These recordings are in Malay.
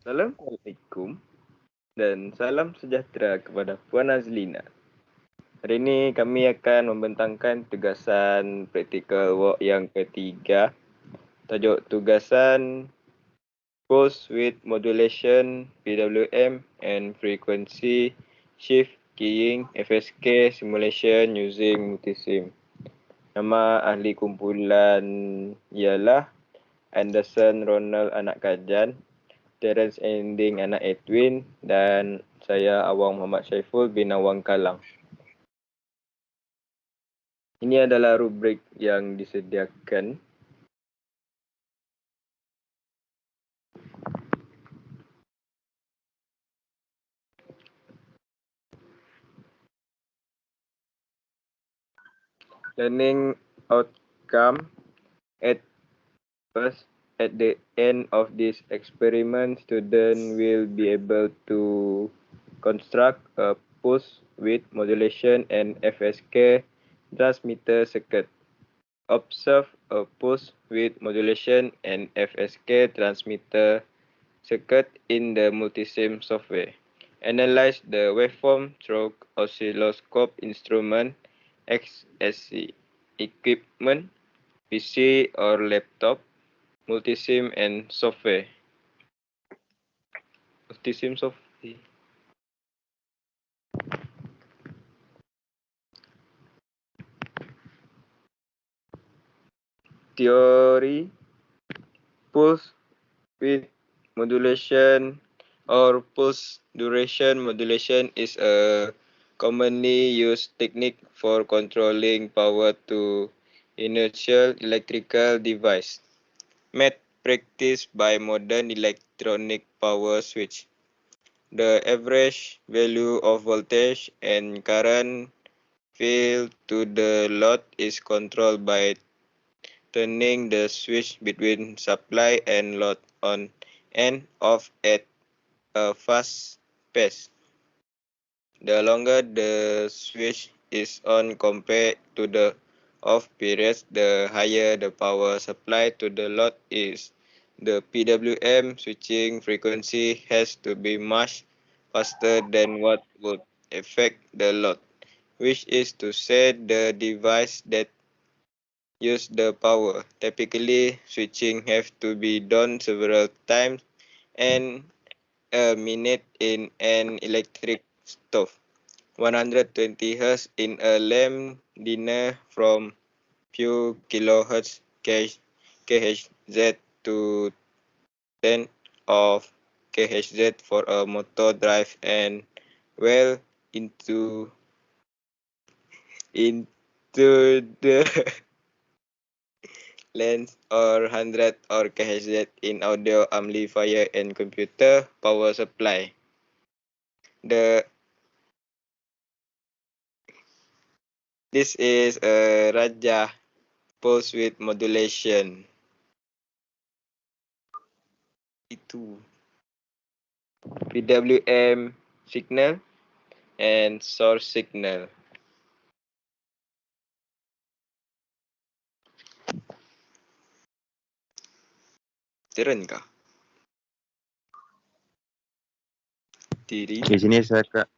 Assalamualaikum dan salam sejahtera kepada Puan Azlina. Hari ini kami akan membentangkan tugasan practical work yang ketiga. Tajuk tugasan Pulse Width Modulation PWM and Frequency Shift Keying FSK Simulation using Multisim. Nama ahli kumpulan ialah Anderson Ronald anak Kajan, Terence Ending anak Edwin, dan saya Awang Muhammad Syaiful bin Awang Kalang. Ini adalah rubrik yang disediakan. Learning outcome at the end of this experiment, student will be able to construct a pulse width modulation and FSK transmitter circuit. Observe a pulse width modulation and FSK transmitter circuit in the Multisim software. Analyze the waveform through oscilloscope instrument, XSC equipment, PC or laptop, Multisim and software. Multisim software. Theory, pulse width modulation or pulse duration modulation is a commonly used technique for controlling power to inertial electrical device. Made practice by modern electronic power switch. The average value of voltage and current fed to the load is controlled by turning the switch between supply and load on and off at a fast pace. The longer the switch is on compared to the off periods, the higher the power supply to the load is. The PWM switching frequency has to be much faster than what would affect the load, which is to say the device that use the power. Typically, switching have to be done several times and a minute in an electric stove. 120 Hz in a lamp dinner from few kilohertz kHz to 10 of kHz for a motor drive and well into the lens or 100 or kHz in audio amplifier and computer power supply. This is a Raja pulse width modulation. Itu PWM signal and source signal. Turun kah? Diri. Di sini saya akan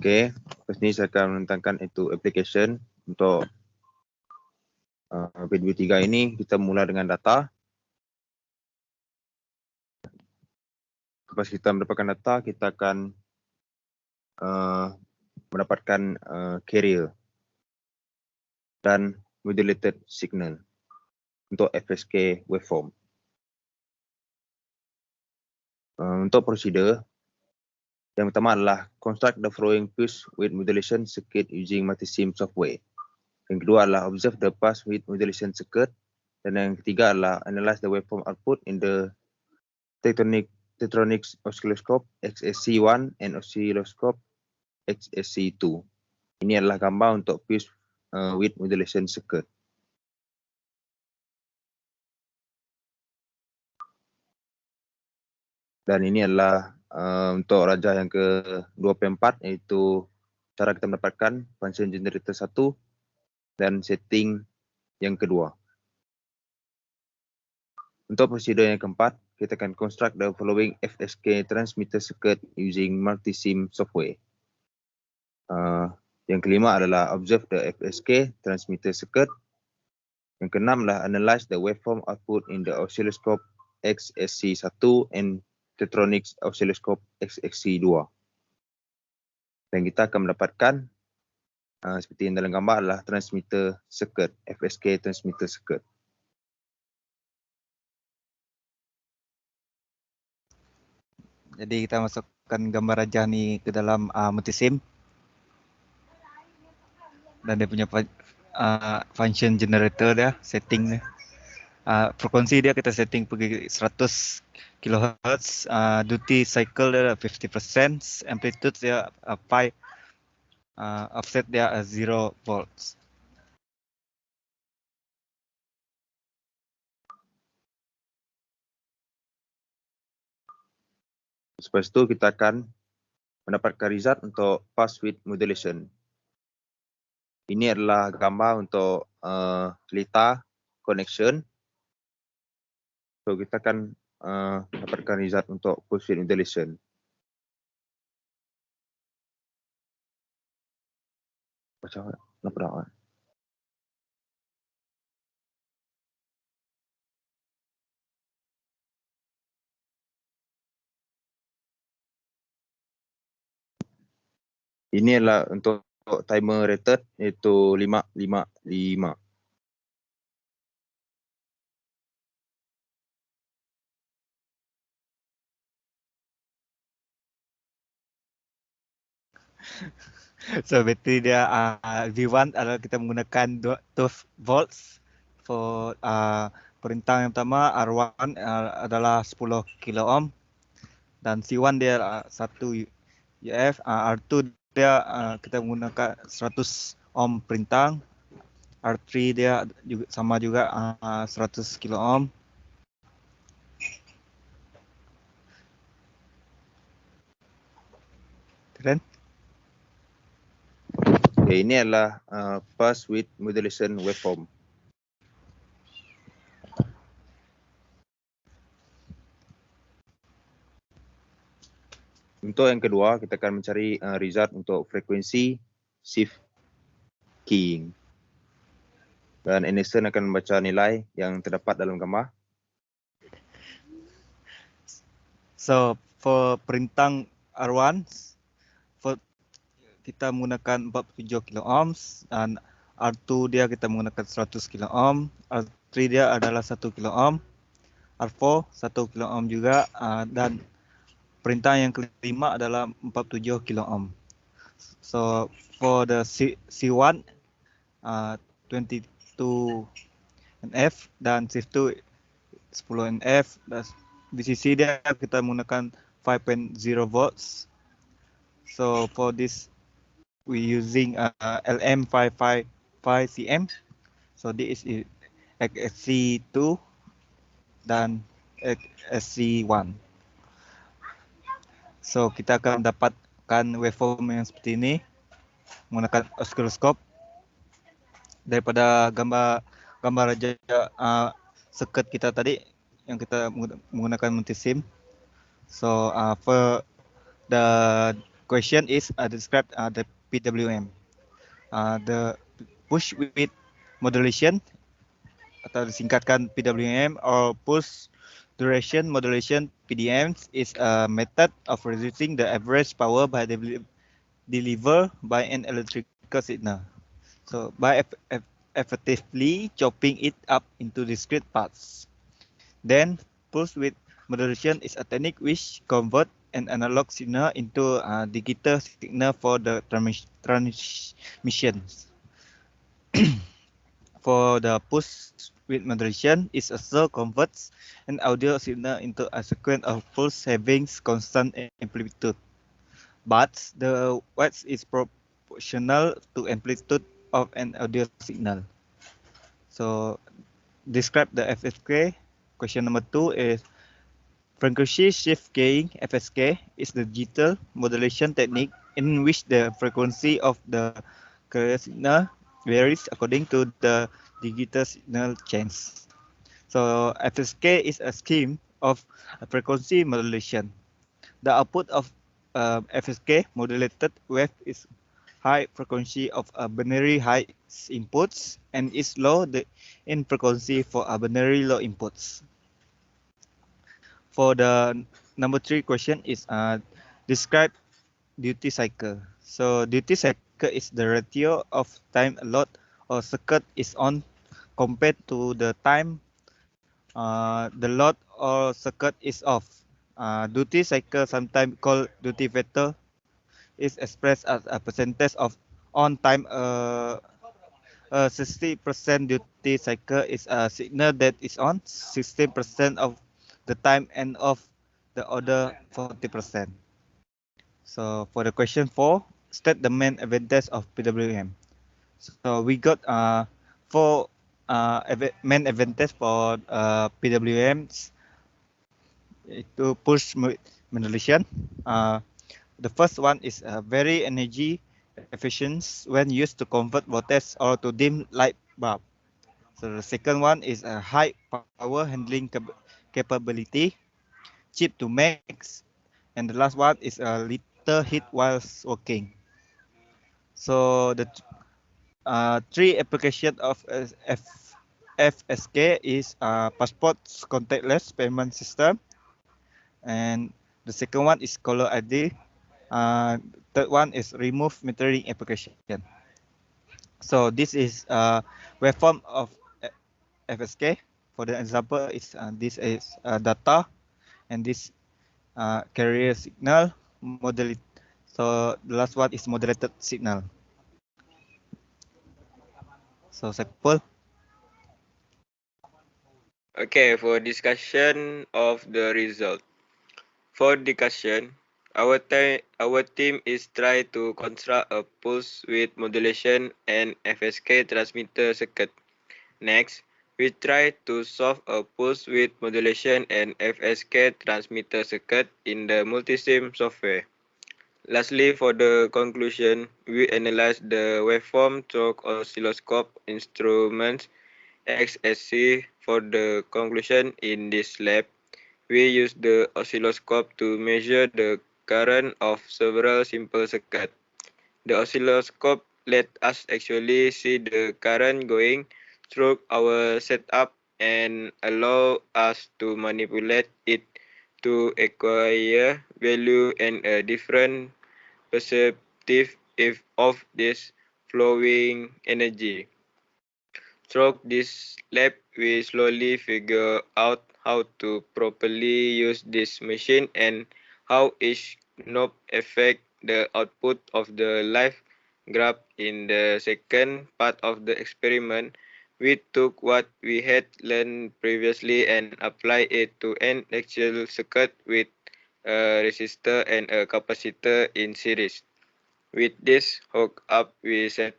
saya akan menentangkan itu application untuk PW3 ini. Kita mula dengan data. Lepas kita mendapatkan data, kita akan mendapatkan carrier dan modulated signal untuk FSK waveform. Untuk prosedur, yang pertama adalah construct the following pulse width modulation circuit using Multisim software. Yang kedua adalah observe the pulse width modulation circuit. Dan yang ketiga adalah analyze the waveform output in the Tektronix oscilloscope XSC1 and oscilloscope XSC2. Ini adalah gambar untuk pulse width modulation circuit. Dan ini adalah untuk Raja yang ke-24, iaitu cara kita mendapatkan function generator 1 dan setting yang kedua. Untuk prosedur yang keempat, kita akan construct the following FSK transmitter circuit using multi-sim software. Yang kelima adalah observe the FSK transmitter circuit. Yang keenam adalah analyze the waveform output in the oscilloscope XSC1 and Tektronix oscilloscope XSC2. Dan kita akan mendapatkan seperti yang dalam gambar adalah transmitter circuit, FSK transmitter circuit. Jadi kita masukkan gambar aja ni ke dalam multisim. Dan dia punya function generator dia, setting dia. Frekuensi dia kita setting pergi 100 kHz, duty cycle dia 50%, amplitude dia 5, offset dia 0 volts. Lepas itu kita akan mendapatkan result untuk pulse width modulation. Ini adalah gambar untuk delta connection. So kita akan dapatkan result untuk pulse width modulation. Macam mana? Ini adalah untuk timer rated iaitu 555. So bateri dia V1 adalah kita menggunakan 12 volts. For perintah yang pertama R1 adalah 10 kilo ohm dan C1 dia 1 UF, R2 dia kita menggunakan 100 ohm perintah, R3 dia juga sama juga 100 kilo ohm. Keren? Okay, ini adalah pulse width modulation waveform. Untuk yang kedua, kita akan mencari result untuk frekuensi shift keying. Dan Anderson akan membaca nilai yang terdapat dalam gambar. So for perintah R1, kita menggunakan 47 kilo ohms dan R2 dia kita menggunakan 100 kilo ohm, R3 dia adalah 1 kilo ohm, R4 1 kilo ohm juga, dan perintah yang kelima adalah 47 kilo ohm. So for the C1 22 NF dan C2 10 NF, dan VCC dia kita menggunakan 5.0 volts. So for this we using LM555CM. So this is XSC2 dan XSC1. So kita akan dapatkan waveform yang seperti ini menggunakan oscilloscope. Daripada gambar aja circuit kita tadi yang kita menggunakan multisim. So for the question is describe the PWM. The push width modulation atau disingkatkan PWM or push duration modulation PDM is a method of reducing the average power by delivered by an electrical signal. So by effectively chopping it up into discrete parts. Then pulse width modulation is a technique which convert an analog signal into a digital signal for the transmissions. For the pulse width modulation, it also converts an audio signal into a sequence of pulse having constant amplitude. But the width is proportional to amplitude of an audio signal. So describe the FSK. Question number 2 is frequency shift keying FSK is the digital modulation technique in which the frequency of the carrier signal varies according to the digital signal change. So FSK is a scheme of frequency modulation. The output of FSK modulated wave is high frequency of binary high inputs and is low in frequency for binary low inputs. For the number 3 question is describe duty cycle. So duty cycle is the ratio of time a load or circuit is on compared to the time the load or circuit is off. Duty cycle, sometimes called duty factor, is expressed as a percentage of on time. 60% duty cycle is a signal that is on 60% of the time and of the other 40%. So for the question 4, state the main advantage of PWM. So we got four main advantage for PWMs to push modulation. The first one is very energy efficient when used to convert voltage or to dim light bulb. So the second one is a high power handling capability, cheap to make, and the last one is a little heat while working. So the three application of FSK is passport contactless payment system, and the second one is caller ID. Third one is remove metering application. So this is waveform of FSK. For the example, is this is data, and this carrier signal modulated. So the last one is modulated signal. So Saiful. Okay, for discussion of the result. For discussion, our team is try to construct a pulse width modulation and FSK transmitter circuit. Next, we try to solve a pulse width modulation and FSK transmitter circuit in the multisim software. Lastly, for the conclusion, we analyze the waveform through oscilloscope instruments XSC. For the conclusion in this lab, we use the oscilloscope to measure the current of several simple circuits. The oscilloscope let us actually see the current going through our setup and allow us to manipulate it to acquire value and a different perspective of this flowing energy. Through this lab, we slowly figure out how to properly use this machine and how each knob affects the output of the live graph. In the second part of the experiment, we took what we had learned previously and applied it to an actual circuit with a resistor and a capacitor in series. With this hook up, we set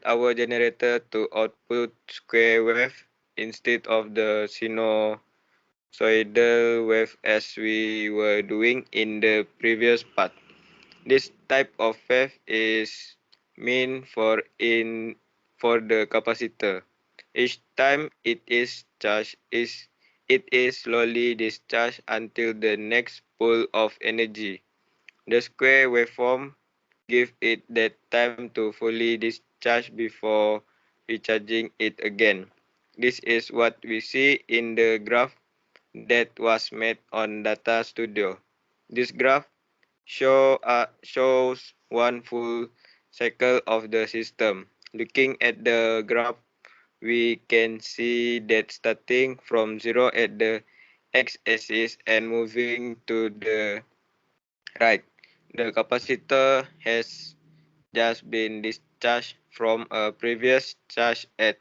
our generator to output square wave instead of the sinusoidal wave as we were doing in the previous part. This type of wave is meant for the capacitor. Each time it is charged, it is slowly discharged until the next pull of energy. The square waveform give it that time to fully discharge before recharging it again. This is what we see in the graph that was made on Data Studio. This graph shows one full cycle of the system. Looking at the graph, we can see that starting from 0 at the x-axis and moving to the right, the capacitor has just been discharged from a previous charge at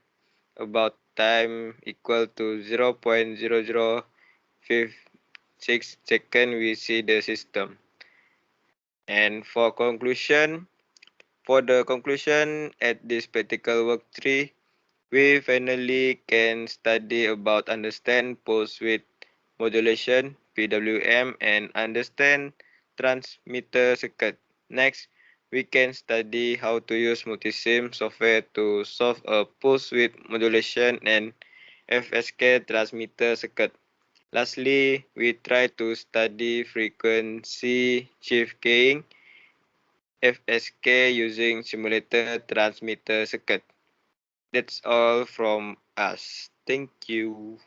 about time equal to 0.0056 seconds. We see the system. And for the conclusion at this practical work 3, we finally can study about understand pulse width modulation PWM and understand transmitter circuit. Next, we can study how to use multisim software to solve a pulse width modulation and FSK transmitter circuit. Lastly, we try to study frequency shift keying FSK using simulator transmitter circuit. That's all from us. Thank you.